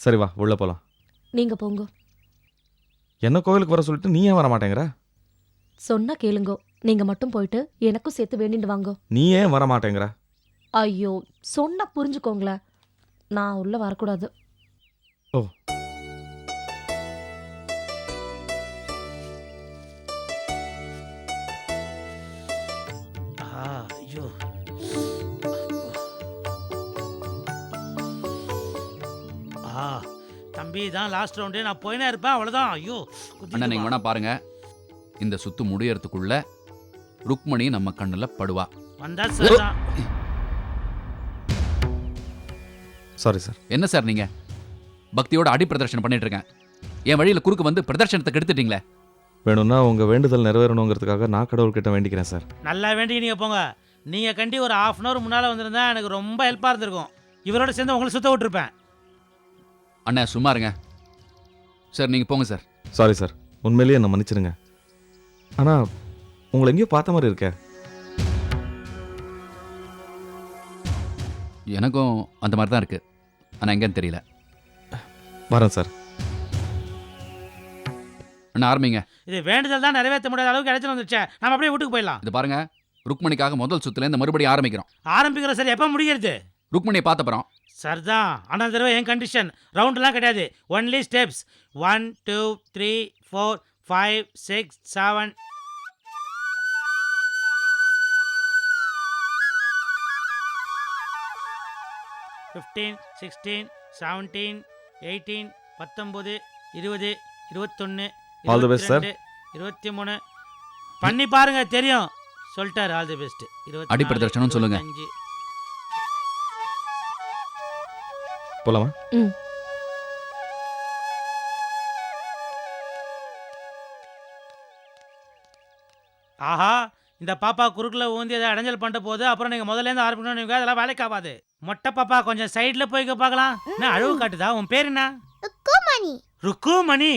சரி வா உள்ள போலாம். நீங்க போங்க. என்ன கோவிலுக்கு வர சொல்லிட்டு நீ ஏன் வர மாட்டேங்கிற? சொன்னா கேளுங்கோ. நீங்க மட்டும் போயிட்டு எனக்கும் சேர்த்து வேண்டிட்டு வாங்கோ. நீ ஏன் வர மாட்டேங்கிற? ஐயோ, சொன்னா புரிஞ்சுக்கோங்களேன். நான் உள்ள வரக்கூடாது. ஓ. ஐயோ தம்பி தான் லாஸ்ட் ரவுண்டு. நான் போயினே இருப்பேன், அவ்வளோதான். ஐயோ அண்ணா நீங்கள் வேணா பாருங்க, இந்த சுத்து முடியறதுக்குள்ள ருக்மணி நம்ம கண்ணில் படுவா. வந்தா சார் தான். Sorry sir. என்ன சார் நீங்க பக்தியோட அடி பிரதர்ஷனம் பண்ணிட்டு இருக்கேன், என் வழியில் குறுக்கு வந்து பிரதர்ஷனத்தை கெடுத்துட்டீங்களே. வேணும்னா உங்கள் வேண்டுதல் நிறைவேறணுங்கிறதுக்காக நான் கடவுள்கிட்ட வேண்டிக்கிறேன் சார். நல்லா வேண்டிக்கு நீங்கள் போங்க. நீங்கள் கண்டி ஒரு 1/2 hour முன்னால் வந்திருந்தா எனக்கு ரொம்ப ஹெல்ப்பாக இருந்திருக்கும். இவரோட சேர்ந்து உங்களை சுத்த விட்டுருப்பேன். அண்ணா சும்மா இருங்க சார், நீங்கள் போங்க சார். சாரி சார், உண்மையிலேயே என்ன மன்னிச்சிருங்க. ஆனால் உங்களை எங்கேயோ பார்த்த மாதிரி இருக்கே. எனக்கும் அந்த மாதிரி தான் இருக்கு, ஆனால் எங்கேன்னு தெரியல. வரேன் சார். அண்ணா ஆரம்பிங்க. இது வேண்டுதல் தான் நிறைவேற்ற முடியாத அளவுக்கு இடத்துல வந்துருச்சே, நம்ம அப்படியே வீட்டுக்கு போயிடலாம். இது பாருங்க, ருக்மணிக்காக முதல் சுத்துல இந்த மறுபடியும் ஆரம்பிக்கிறோம் சார். எப்போ முடிகிறது? ருக்மணியை பார்த்த அப்புறம். சார் தான், ஆனால் தடவை என் கண்டிஷன் ரவுண்ட்லாம் கிடையாது, only steps. 1 2 3 4 5 6 7 15 16 17 18 19 20 21 All the best, sir. 23 பண்ணி பாருங்க, தெரியும். சொல்லிட்டாரு ஆல் தி பெஸ்ட். அடி பிரதர்ஷனம் சொல்லுங்க. போலாமா? ஆஹா, இந்த பாப்பா குறுக்கில் ஊந்தி அதை அடைஞ்சல் பண்ணிட்ட போது அப்புறம் நீங்கள் முதல்லேருந்து ஆரம்பிக்கணும். அதெல்லாம் வேலைக்கு ஆகாது. மொட்டை பாப்பா கொஞ்சம் சைடில் போய்க்க பார்க்கலாம். என்ன அழுவு காட்டுதா? உன் பேர் என்ன? ருக்குமணி. ருக்குமணி.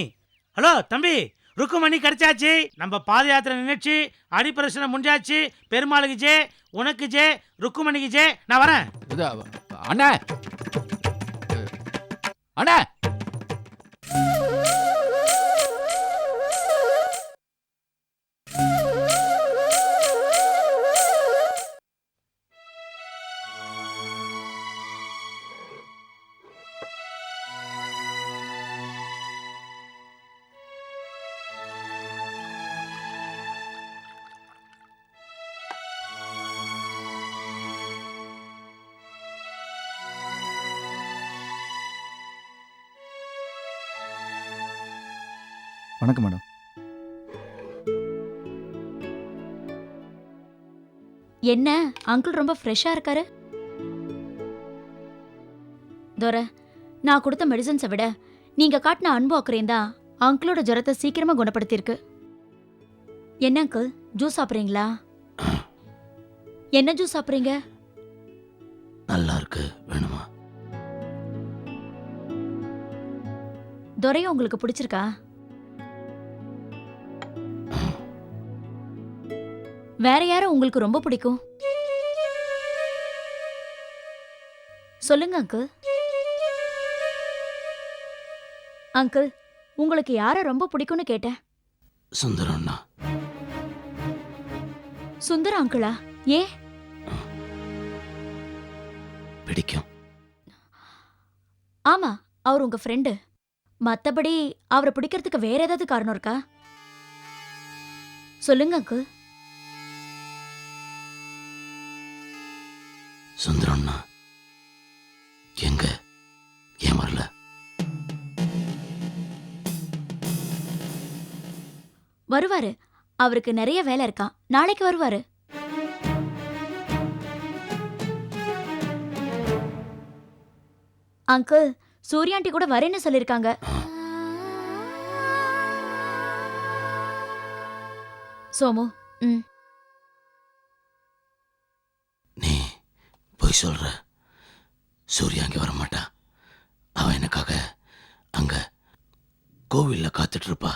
ஹலோ தம்பி, ருக்குமணி கிடைச்சாச்சு. நம்ம பாத யாத்திரை நினைச்சு அடிப்பிரசனை முடிஞ்சாச்சு. பெருமாளுக்கு ஜே, உனக்கு ஜே, ருக்குமணிக்கு ஜே. நான் வரேன். அண்ணா அண்ணா வணக்கம் மேடம். என்ன அங்கிள் ரொம்ப ஃப்ரெஷ்ஷா இருக்காரு? தோர, நான் கொடுத்த மெடிசன்ஸை விட நீங்க காட்டின அன்பு அக்கறையும் தான் அங்கிளோட ஜுரத்தை சீக்கிரமா குணப்படுத்தியிருக்கு. என்ன அங்கிள், ஜூஸ் சாப்பிட்றீங்களா? என்ன ஜூஸ் சாப்பிட்றீங்க? நல்லா இருக்கு, வேணுமா? துரையும் உங்களுக்கு பிடிச்சிருக்கா? வேற யாரும் உங்களுக்கு ரொம்ப பிடிக்கும்? சொல்லுங்க அங்கிள். அங்கிள், உங்களுக்கு யார ரொம்ப பிடிக்கும்னு கேட்டேன். சுந்தரம்னா. சுந்தரம் அங்கிளா? ஏன்? பிடிக்கும். ஆமா, அவர் உங்க ஃப்ரெண்டு. மத்தபடி அவரை பிடிக்கிறதுக்கு வேற ஏதாவது காரணம் இருக்கா? சொல்லுங்க அங்கிள். சுந்தரம்னா எங்க? ஏன் வரல? வருவாரு, அவருக்கு நிறைய வேலை இருக்கான். நாளைக்கு வருவாரு. அங்கிள், சூர்யாண்டி கூட வரேன்னு சொல்லிருக்காங்க. சோமு, நீ போய் சொல்ற. சூர்யா அங்கே வரமாட்டா. அவன் எனக்காக அங்க கோவில்ல காத்துட்டு இருப்பா.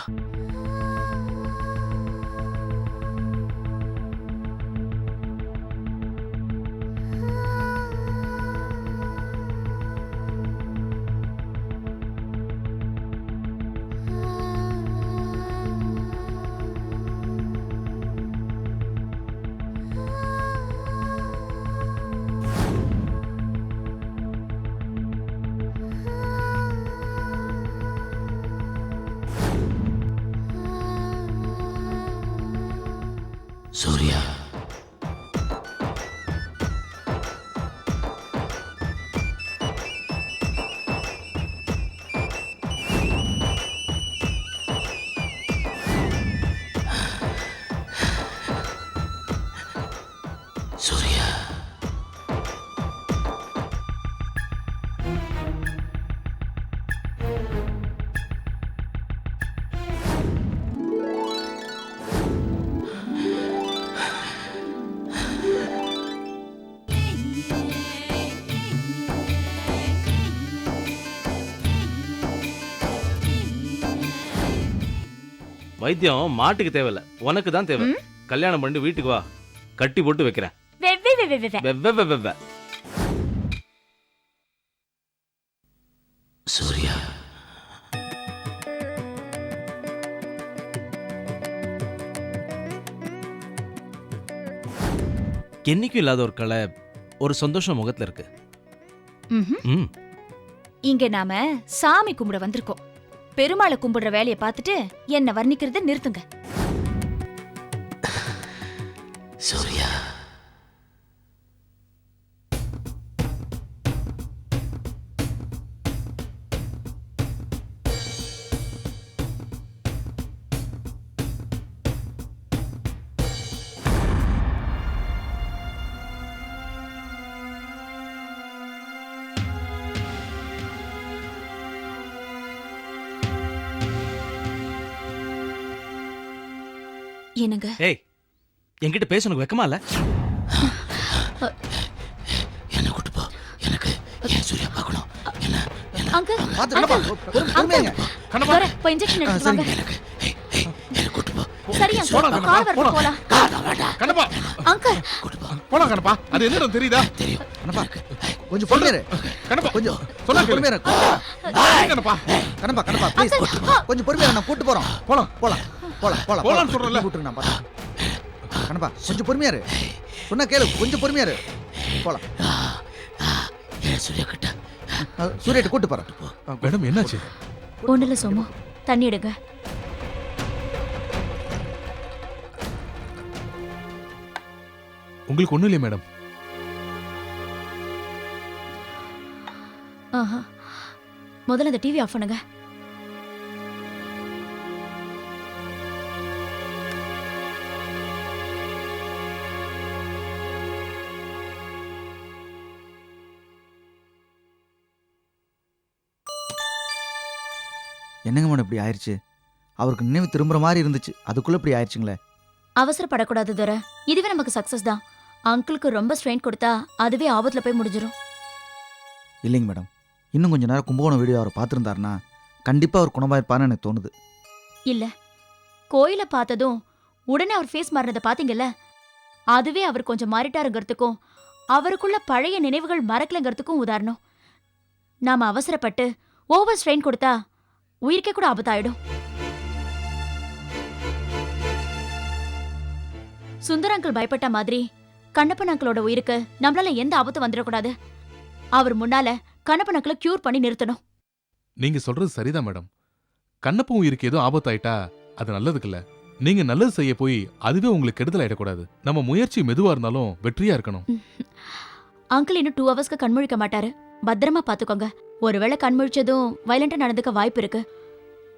சூர்யா, சூர்யா, வைத்தியம் மாட்டுக்கு தேவையில்ல, உனக்கு தான் தேவை. கல்யாணம் பண்ணி வீட்டுக்கு வா, கட்டி போட்டு வைக்கிறேன். வெவ்வே வெவ்வே. சூர்யா, என்னைக்கும் இல்லாத ஒரு கலை, ஒரு சந்தோஷம் முகத்துல இருக்கு. ம். இங்க நாம சாமி கும்பிட வந்திருக்கோம். பெருமாளை கும்பிடுற வேலையை பார்த்துட்டு என்ன வர்ணிக்கிறத நிறுத்துங்க. சூர்யா, என்னங்க? ஏய், என்கிட்ட பேச உனக்கு வெக்கமா இல்ல? என்ன கூட்டு போ. எனக்கு ஏன் சூர்யா பார்க்கணும்? என்ன என்ன அங்கிள், பார்த்து கண்ணப்பா, பொறுமையாங்க. துரை, போய் இன்ஜெக்ஷன் எடுத்து வாங்க. எனக்கு என்ன கூட்டு போ. சரி அங்கிள், கால் வரட்டும் போலாம். கண்ணப்பா அங்கிள், போலாம் கண்ணப்பா. அது என்னடா தெரியுதா? தெரியும். கண்ணப்பா, கொஞ்சம் பொறுமையா இரு. கண்ணப்பா கொஞ்சம் சொன்னா கேளு. பொறுமையா இரு. கண்ணப்பா கண்ணப்பா, கண்ணப்பா, ப்ளீஸ். கொஞ்சம் பொறுமையா இரு, நான் கூட்டு போறோம். போலாம். போலாம், போலாம், போலாம். போலாம்னு சொல்றேன்ல. கூட்டுரு, நான் பாத்து. கண்ணப்பா, கொஞ்சம் பொறுமையா இரு. சொன்னா கேளு, கொஞ்சம் பொறுமையா இரு. போலாம். ஏன் சூர்யா கிட்ட சூரியட்ட கூட்டு போறேன். மேடம் என்னாச்சு? ஒண்ணுல சோமு, தண்ணி எடுங்க. உங்களுக்கு ஒண்ணும் இல்லையா மேடம்? ஆஹா. முதல்ல அந்த டிவி ஆஃப் பண்ணுங்க. என்னங்க மேடம் இப்படி ஆயிடுச்சு? அவருக்கு நினைவு திரும்புற மாதிரி இருந்துச்சு, அதுக்குள்ள இப்படி ஆயிடுச்சுங்களே. அவசரப்படக்கூடாது துரை. இதுவே நமக்கு சக்சஸ் தான். அங்கிளுக்கு ரொம்ப ஸ்ட்ரெயின் கொடுத்தா அதுவே ஆபத்துல போய் முடிஞ்சிடும். இல்லைங்க மேடம், இன்னும் கொஞ்ச நேரம் கும்பகோணம் வீடியோ அவர் பார்த்துருந்தாருன்னா கண்டிப்பா அவர் குணமாயிருப்பான்னு எனக்கு தோணுது. இல்ல, கோயிலை பார்த்ததும் உடனே அவர் ஃபேஸ் மாறினதை பாத்தீங்கல்ல, அதுவே அவர் கொஞ்சம் மாறிட்டாருங்கிறதுக்கும் அவருக்குள்ள பழைய நினைவுகள் மறக்கலங்கிறதுக்கும் உதாரணம். நாம அவசரப்பட்டு ஓவர் ஸ்ட்ரெயின் கொடுத்தா உயிருக்கே கூட ஆபத்தாயிடும். சுந்தர் அங்கிள் பயப்பட்ட மாதிரி கண்ணப்பன் அங்கிளோட உயிருக்கு நம்மளால எந்த ஆபத்தும் வந்துடக்கூடாது. அவர் முன்னால கண்ணப்பன் அங்கிளை கியூர் பண்ணி நிறுத்தணும். நீங்க சொல்றது சரிதான் மேடம். கண்ணப்பன் உயிருக்கு ஏதோ ஆபத்தாயிட்டா அது நல்லதுக்கு இல்ல. நீங்க நல்லது செய்ய போய் அதுவே உங்களுக்கு கெடுதல் ஆயிடக்கூடாது. நம்ம முயற்சி மெதுவா இருந்தாலும் வெற்றியா இருக்கணும். அங்கிள் இன்னும் 2 ஹவர்ஸ்க்கு கண்முழிக்க மாட்டாரு. பத்திரமா பாத்துக்கோங்க. ஒருவேளை கண்முழிச்சதும் வயலண்டா நடந்துக்க வாய்ப்பு இருக்கு.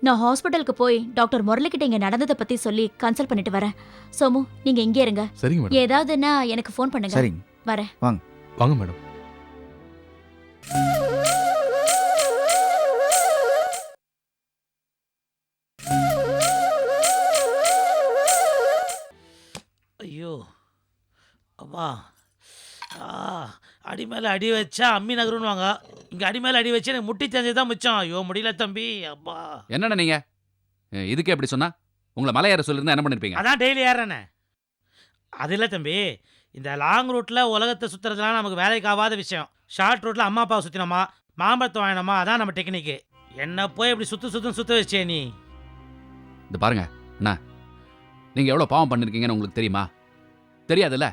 நான் ஹாஸ்பிட்டலுக்கு போய் டாக்டர் முரளிக்கிட்ட இங்க நடந்ததை பத்தி சொல்லி கன்சல்ட் பண்ணிட்டு வரேன். சோமு, நீங்க இங்கே இருங்க. சரிங்க மேடம். ஏதாவதுன்னா எனக்கு ஃபோன் பண்ணுங்க. சரிங்க, வரேன். வாங்க மேடம். ஐயோ அப்பா, அடி மேலே அடி வச்சா அம்மி நகருன்னுவாங்க. இங்கே அடி மேலே அடி வச்சு எனக்கு முட்டி தெரிஞ்சது தான் மிச்சம். ஐயோ முடியல தம்பி. அப்பா, என்னண்ணா நீங்க இதுக்கே அப்படி சொன்னா? உங்களை மலை ஏற சொல்லியிருந்தா என்ன பண்ணிருப்பீங்க? அதான் டெய்லி ஏறேண்ணே. அது இல்லை தம்பி, இந்த லாங் ரூட்டில் உலகத்தை சுற்றுறதுலாம் நமக்கு வேலைக்கு ஆகாத விஷயம். ஷார்ட் ரூட்டில் அம்மா அப்பாவை சுற்றினோமா, மாம்பழத்தை வாங்கினோமா, அதான் நம்ம டெக்னிக்கு. என்ன போய் இப்படி சுற்ற வச்சே நீ. இந்த பாருங்க அண்ணா, நீங்க எவ்வளவு பாவம் பண்ணிருக்கீங்கன்னு உங்களுக்கு தெரியுமா? தெரியாதுல்ல.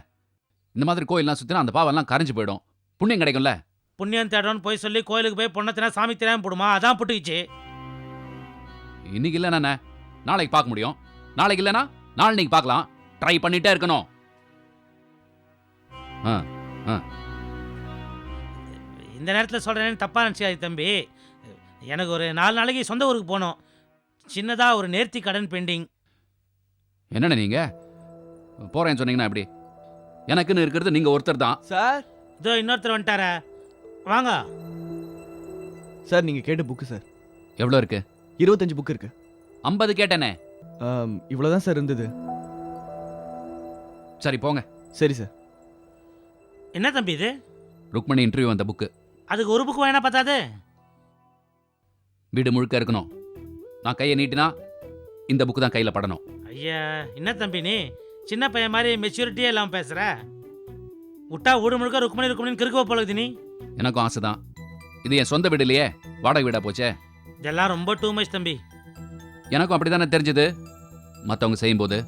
இந்த மாதிரி கோயில்லாம் சுத்தினா அந்த பாவம்லாம் கரைஞ்சு போயிடும், புண்ணியம் கிடைக்கும்ல. புண்ணியம் தேடணும்னு போய் சொல்லி கோயிலுக்கு போய் பொண்ணத்தினா சாமி தெரியாம போடுமா, அதான் புட்டுக்குச்சு. இன்னைக்கு இல்லைண்ணா நாளைக்கு பார்க்க முடியும், நாளைக்கு இல்லைன்னா நாளைக்கு பார்க்கலாம். ட்ரை பண்ணிட்டே இருக்கணும். ஆ ஆ இந்த நேரத்தில் சொல்கிறேன்னு தப்பாக நினச்சிக்காது தம்பி. எனக்கு ஒரு 4 நாளைக்கு சொந்த ஊருக்கு போகணும். சின்னதாக ஒரு நேர்த்தி கடன் பெண்டிங். என்னண்ணே நீங்க போறேன்னு சொன்னீங்கன்னா எப்படி? எனக்குன்னு இருக்கிறது நீங்க ஒருத்தர் தான். சார் இதோ இன்னொருத்தர் வந்துட்டாரா, வாங்க. சார் நீங்கள் கேட்ட புக்கு சார். எவ்வளோ இருக்கு? 25 புக்கு இருக்கு. 50 கேட்டேனே. இவ்வளோதான் சார் இருந்தது. சரி போங்க. சரி சார். என்ன தம்பி இது? ருக்மணி இன்டர்வியூ வந்த புக்கு. அதுக்கு ஒரு புக்கு வேணா பார்த்தாது? வீடு முழுக்க இருக்கணும். நான் கையை நீட்டினா இந்த புக்கு தான் கையில் படணும். ஐயா என்ன தம்பி நீ சின்ன பையன் மாதிரி மெச்சூரிட்டியே இல்லாமல் பேசுகிற. விட்டா வீடு முழுக்க ருக்மணின்னு கிறுக்குவ போலகுது நீ. எனக்கும் ஆசை தான். இது என் சொந்த வீடு இல்லையே, வாடகை வீடா போச்சே. இதெல்லாம் ரொம்ப டூ மச் தம்பி. எனக்கும் அப்படி தானே தெரிஞ்சது மற்றவங்க செய்யும்போது.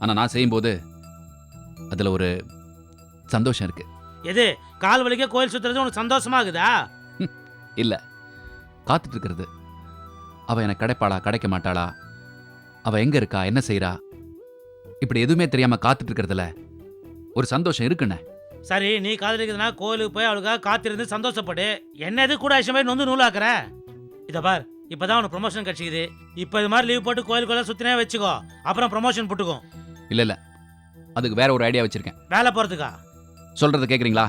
ஆனால் நான் செய்யும்போது அதில் ஒரு சந்தோஷம் இருக்கு. எது கால் வலிக்க கோயில் சுற்றுறது உனக்கு சந்தோஷமாகுதா? இல்லை, காத்துட்டு இருக்கிறது. அவள் எனக்கு கிடைப்பாளா கிடைக்க மாட்டாளா, அவள் எங்கே இருக்கா என்ன செய்கிறா, இப்படி எதுவுமே தெரியாமல் காத்துட்டு இருக்கிறதுல ஒரு சந்தோஷம் இருக்குண்ணே. சரி நீ காதலிக்கிறதுனா கோயிலுக்கு போய் அவளுக்காக காத்திருந்து சந்தோஷப்படு. என்ன எது கூட விஷயம் நொந்து நூலாக்குற? இதை பார், இப்போதான் உனக்கு ப்ரொமோஷன் கிடச்சிக்குது. இப்போ இது மாதிரி லீவ் போட்டு கோயிலுக்குள்ள சுற்றினே வச்சுக்கோ, அப்புறம் ப்ரொமோஷன் போட்டுக்கும். இல்லை அதுக்கு வேற ஒரு ஐடியா வச்சிருக்கேன். வேலை போகிறதுக்கா? சொல்கிறத கேட்குறீங்களா?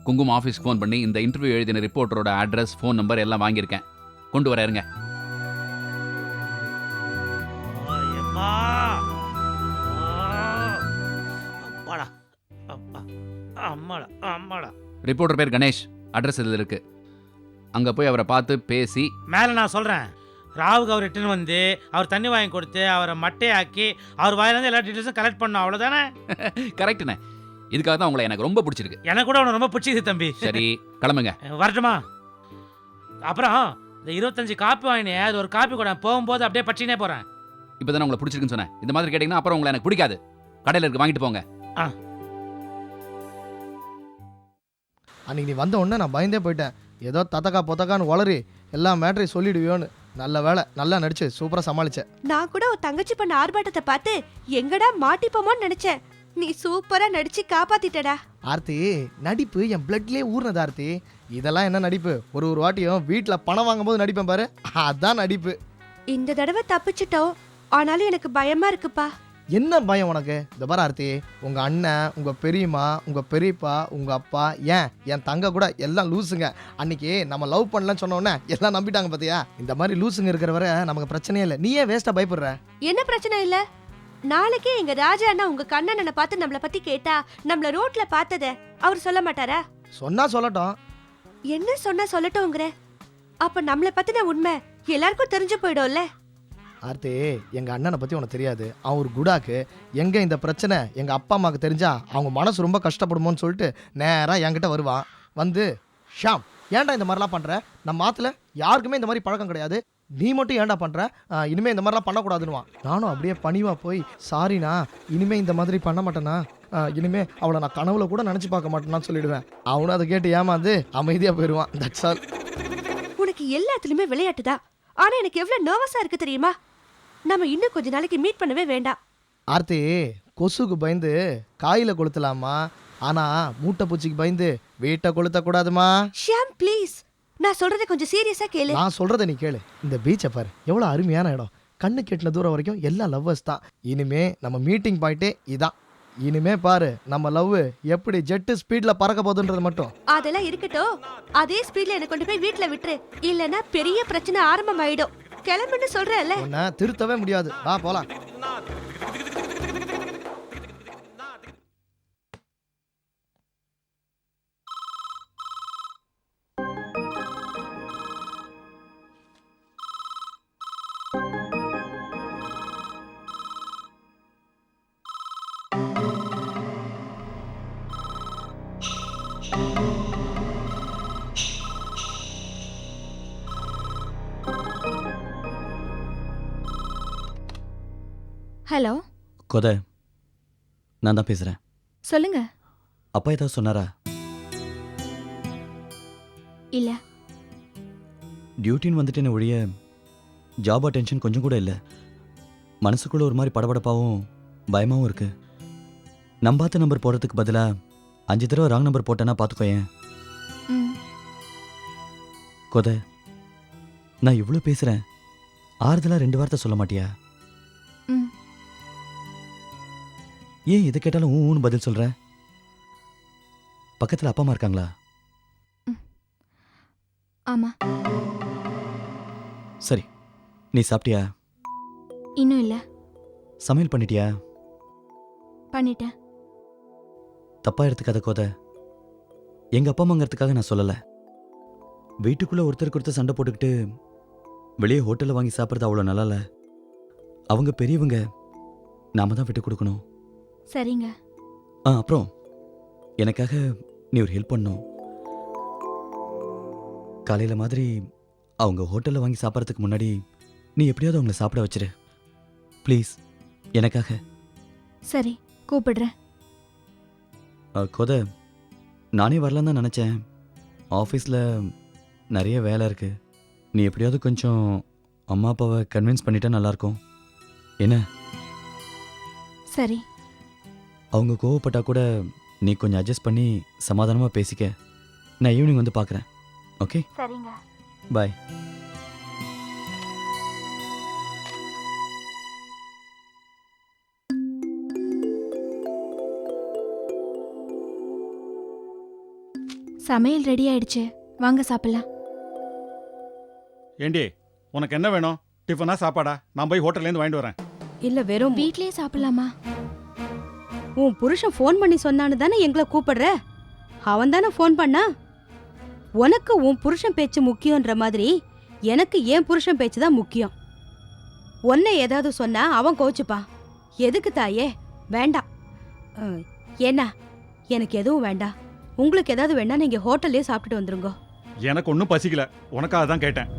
குங்குமம் ஆஃபீஸ்க்கு ஃபோன் பண்ணி இந்த இன்டர்வியூ எழுதின ரிப்போர்ட்டரோட அட்ரஸ் ஃபோன் நம்பர் எல்லாம் வாங்கியிருக்கேன். கொண்டு வர இருங்க. ரிப்போர்ட்டர் பேர் கணேஷ். அட்ரஸ் இதில் இருக்கு. அங்கே போய் அவரை பார்த்து பேசி மேலே நான் சொல்கிறேன். ராவுக்கு அவர் ரிட்டர்ன் வந்து அவர் தண்ணி வாங்கி கொடுத்து அவரை மட்டையாக்கி அவர் வாயிலேருந்து எல்லா டீட்டெயில்ஸும் கலெக்ட் பண்ணோம். அவ்வளோதானே? கரெக்டுண்ணே. இதுக்காக தான் உங்களை எனக்கு ரொம்ப பிடிச்சிருக்கு. எனக்கு கூட உனக்கு ரொம்ப பிடிச்சிது தம்பி. சரி கிளம்புங்க. வரட்டுமா? அப்புறம் இந்த 25 காப்பி வாங்கினே, அது ஒரு காப்பி கூட போகும்போது அப்படியே பச்சினே போகிறேன். இப்போ தானே உங்களை பிடிச்சிருக்குன்னு சொன்னேன். இந்த மாதிரி கேட்டிங்கன்னா அப்புறம் உங்களை எனக்கு பிடிக்காது. கடையில் இருக்கு, வாங்கிட்டு போங்க. அன்றைக்கி நீ வந்த உடனே நான் பயந்தே போயிட்டேன். ஏதோ தத்தக்கா பொத்தக்கான்னு உளறி எல்லா மேட்டரையும் சொல்லிடுவியோன்னு. நல்ல வேலை, நல்லா நடிச்சு சூப்பராக சமாளிச்சேன். நான் கூட உன் தங்கச்சி பண்ண ஆர்ப்பாட்டத்தை பார்த்து எங்கடா மாட்டிப்போமோன்னு நினைச்சேன். நீ சூப்பரா நடிச்சு காப்பாத்திட்டடா. ஆர்த்தி, நடிப்பு என் பிளட்லேயே ஊர்னது ஆர்த்தி. இதெல்லாம் என்ன நடிப்பு? ஒரு வாட்டியும் வீட்டில் பணம் வாங்கும்போது நடிப்பேன் பாரு, அதான் நடிப்பு. இந்த தடவை தப்பிச்சிட்டோம், ஆனாலும் எனக்கு பயமா இருக்குப்பா. என்ன பயம் உனக்கு? இந்த பாரு ஆர்த்தி, உங்க அண்ணன், உங்க பெரியம்மா, உங்க பெரியப்பா, உங்க அப்பா, ஏன் என் தங்க கூட எல்லாம் லூசுங்க. அன்னைக்கு நம்ம லவ் பண்ணலன்னு சொன்ன உடனே எல்லாம் நம்பிட்டாங்க பாத்தியா? இந்த மாதிரி லூசுங்க இருக்கிற வரை நமக்கு பிரச்சனையே இல்லை. நீ ஏன் வேஸ்டா பயப்படுற? என்ன பிரச்சனை இல்ல? நாளைக்கே எங்க ராஜா அண்ணா உங்க கண்ணனை பார்த்து நம்மள பத்தி கேட்டா நம்மள ரோட்ல பார்த்தத அவர் சொல்ல மாட்டாரா? சொன்னா சொல்லட்டும். என்ன சொன்னா சொல்லட்டும்ங்கற? அப்ப நம்மள பத்தின உண்மை எல்லாருக்கும் தெரிஞ்சு போயிடும்ல. ஆர்த்தி, எங்க அண்ணனை பத்தி உனக்கு தெரியாது. அவன் ஒரு குடாக்கு. எங்க இந்த பிரச்சனை எங்க அப்பா அம்மாவுக்கு தெரிஞ்சா அவங்க மனசு ரொம்ப கஷ்டப்படுமோன்னு சொல்லிட்டு நேரா என்கிட்ட வருவான். வந்து, ஷாம் ஏன்டா இந்த மாதிரிலாம் பண்ற? நம்ம ஆத்துல யாருக்குமே இந்த மாதிரி பழக்கம் கிடையாது, நீ மட்டும் ஏன்டா பண்ற? இனிமே இந்த மாதிரிலாம் பண்ணக்கூடாதுன்னுவான். நானும் அப்படியே பணிவா போய், சாரிண்ணா, இனிமே இந்த மாதிரி பண்ண மாட்டேனா, இனிமே அவளை நான் கனவுல கூட நினைச்சு பார்க்க மாட்டேன்னு சொல்லிடுவேன். அவனும் அதை கேட்டு ஏமாந்து அமைதியா போயிடுவான். That's all. உனக்கு எல்லாத்துலயுமே விளையாட்டுதான். ஆனா எனக்கு எவ்வளவு நர்வஸா இருக்கு தெரியுமா? நம்ம இன்னும் கொஞ்ச நாளைக்கு மீட் பண்ணவே வேண்டாம். ஆர்த்தி, கொசுக்கு பயந்து காயில கொளுத்தலாமா, ஆனா மூட்டை பூச்சிக்கு பயந்து வீட்டை கொளுத்த கூடாதுமா. ஷியாம் ப்ளீஸ், நான் சொல்றதை கொஞ்சம் சீரியஸா கேளு. நான் சொல்றதை நீ கேளு. இந்த பீச்சை பாரு, எவ்வளவு அருமையான இடம். கண்ணு கெட்டின தூரம் வரைக்கும் எல்லா லவ்வர்ஸ் தான். இனிமே நம்ம மீட்டிங் பாயிண்டே இதான். இனிமே பாரு நம்ம லவ் எப்படி ஜெட்டு ஸ்பீட்ல பறக்க போகுதுன்றது மட்டும். அதெல்லாம் இருக்கட்டும், அதே ஸ்பீட்ல என்ன கொண்டு போய் வீட்ல விட்டுரு, இல்லனா பெரிய பிரச்சனை ஆரம்பமாயிடும். கிளம்புன்னு சொல்றேன்ல. உன்னை திருத்தவே முடியாது. வா போலாம். ஹலோ கொத, நான் தான் பேசுறேன். சொல்லுங்க. அப்பா ஏதாவது சொன்னாரா? இல்ல. டியூட்டின்னு வந்துட்டேன்னு ஒழிய ஜாப் டென்ஷன் கொஞ்சம் கூட இல்லை. மனசுக்குள்ள ஒரு மாதிரி படபடப்பாகவும் பயமாவும் இருக்கு. நம்பாத்த நம்பர் போடுறதுக்கு பதிலா 5 தடவை ராங் நம்பர் போட்டேன்னா பார்த்துக்கோயேன். ம். கொத, நான் இவ்வளோ பேசுறேன், ஆறுதலா 2 வார்த்தை சொல்ல மாட்டியா? ம். ஏன் எது கேட்டாலும் ஊன்னு பதில் சொல்ற? பக்கத்துல அப்பா அம்மா இருக்காங்களா? ஆமா. சரி, நீ சாப்பிட்டியா? இன்னும் இல்ல. சமையல் பண்ணிட்டியா? பண்ணிட்டேன். தப்பா எடுத்துக்காத கோத. எங்க அப்பா அம்மாங்கிறதுக்காக நான் சொல்லல. வீட்டுக்குள்ள ஒருத்தருக்கு ஒருத்தர் சண்டை போட்டுக்கிட்டு வெளியே ஹோட்டல்ல வாங்கி சாப்பிட்றது அவ்வளோ நல்லா இல்ல. அவங்க பெரியவங்க, நாம தான் விட்டு கொடுக்கணும். சரிங்க. அப்புறம் எனக்காக நீ ஒரு ஹெல்ப் பண்ணும். காலையில மாதிரி அவங்க ஹோட்டல்ல வாங்கி சாப்பிட்றதுக்கு முன்னாடி நீ எப்படியாவது அவங்கள சாப்பிட வச்சிரு ப்ளீஸ், எனக்காக. சரி, கூப்பிடுறேன். கோத, நானே வரலான்னு தான் நினச்சேன். ஆஃபீஸில் நிறைய வேலை இருக்கு. நீ எப்படியாவது கொஞ்சம் அம்மா அப்பாவை கன்வின்ஸ் பண்ணிட்டா நல்லாயிருக்கும். என்ன? சரி. அவங்க கோவப்பட்டா கூட நீ கொஞ்சம் அட்ஜஸ்ட் பண்ணி சமாதானமாக பேசிக்க. நான் ஈவினிங் வந்து பார்க்குறேன். ஓகே? சரிங்க. பாய். சமையல் ரெடி ஆயிடுச்சு, வாங்க சாப்பிடலாம். ஏண்டி, உனக்கு என்ன வேணும்? டிஃபனா சாப்பாடா? நான் போய் ஹோட்டல்லேருந்து வாங்கிட்டு வரேன். இல்ல வெறும் வீட்லயே சாப்பிடலாமா? உன் புருஷன் ஃபோன் பண்ணி சொன்னான்னு தானே எங்களை கூப்பிடுற? அவன் தானே ஃபோன் பண்ணா? உனக்கு உன் புருஷன் பேச்சு முக்கியன்ற மாதிரி எனக்கு என் புருஷன் பேச்சு தான் முக்கியம். உன்னை ஏதாவது சொன்னா அவன் கோச்சுப்பான். எதுக்கு தாயே? வேண்டாம். என்ன, எனக்கு எதுவும் வேண்டாம். உங்களுக்கு ஏதாவது வேணா நீங்க ஹோட்டல்லே சாப்பிட்டுட்டு வந்துருங்க. எனக்கு ஒன்றும் பசிக்கல, உனக்காக தான் கேட்டேன்.